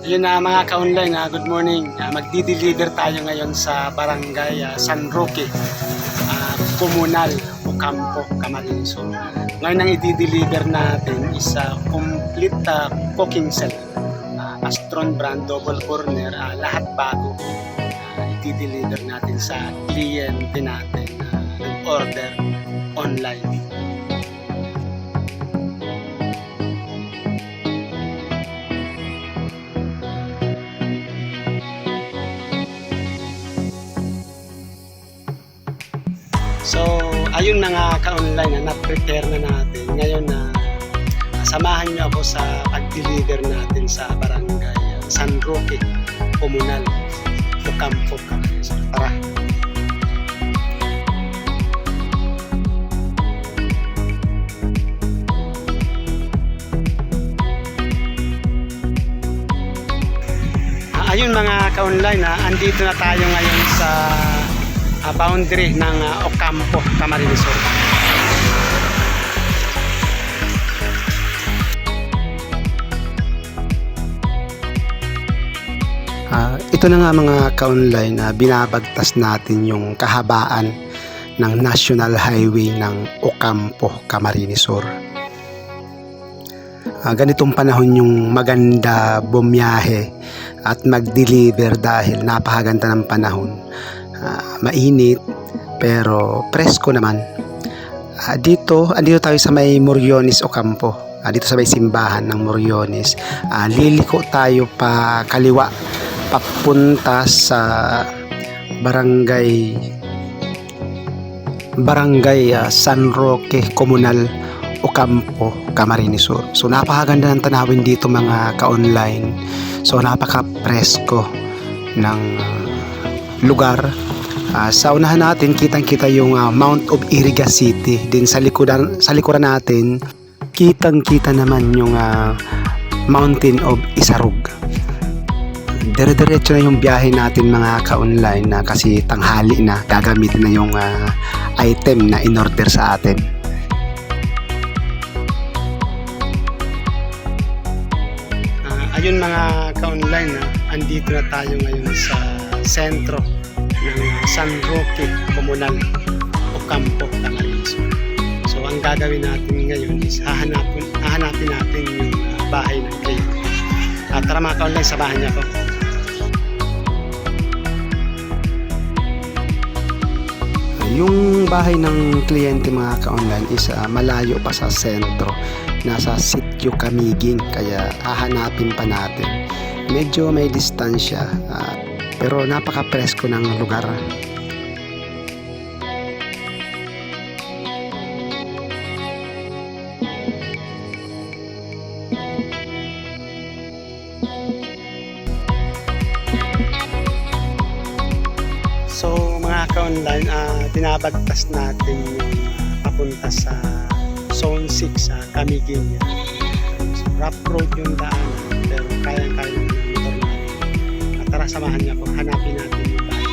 Yun na mga ka-online, good morning. Magdi-deliver tayo ngayon sa barangay San Roque, Comunal, Ocampo, Camarines Sur. Ngayon ang i-deliver natin is complete cooking set. Astron brand, double corner, lahat bago. I-deliver natin sa kliyente natin nag-order online. So, ayun na nga ka-online na prepare na natin. Ngayon na samahan niyo ako sa pag-deliver natin sa barangay San Roque, Comunal, Ocampo, Camarines Sur. Tara! Ayun mga ka-online, andito na tayo ngayon sa boundary ng Ocampo, Camarines Sur. Ito na nga mga ka-online na binabagtas natin yung kahabaan ng National Highway ng Ocampo, Camarines Sur. Ganitong panahon yung maganda bumiyahe at mag-deliver dahil napakaganda ng panahon. Mainit pero presko naman. Andito tayo sa may Moriones, Ocampo. Dito sa may simbahan ng Moriones. Liliko tayo pa kaliwa papunta sa barangay San Roque, Comunal, Ocampo, Camarines Sur. So napakaganda ng tanawin dito mga ka-online. So napaka-presko ng lugar. Sa unahan natin kitang-kita yung Mount of Iriga City. Din sa likuran natin kitang-kita naman yung Mountain of Isarog. Dire-diretso na yung biyahe natin mga ka-online na kasi tanghali na, gagamitin na yung item na in-order sa atin. Ayun mga ka-online, andito na tayo ngayon sa sentro ng San Roque, Comunal, Ocampo, Camarines Sur. So ang gagawin natin ngayon is hahanapin natin yung bahay ng kliyente. Tara mga ka-online, samahan niyo ako. Yung bahay ng kliyente mga ka-online is malayo pa sa sentro. Nasa Sitio Camiguin, kaya hahanapin pa natin. Medyo may distansya, pero napaka-presko ng lugar. So mga ka-online, binabagtas natin yung papunta sa Zone 6 sa Camiguin. So, rough road yung daanan pero kaya-kaya yung motor natin. Tara samahan niya po, hanapin natin yung bahay.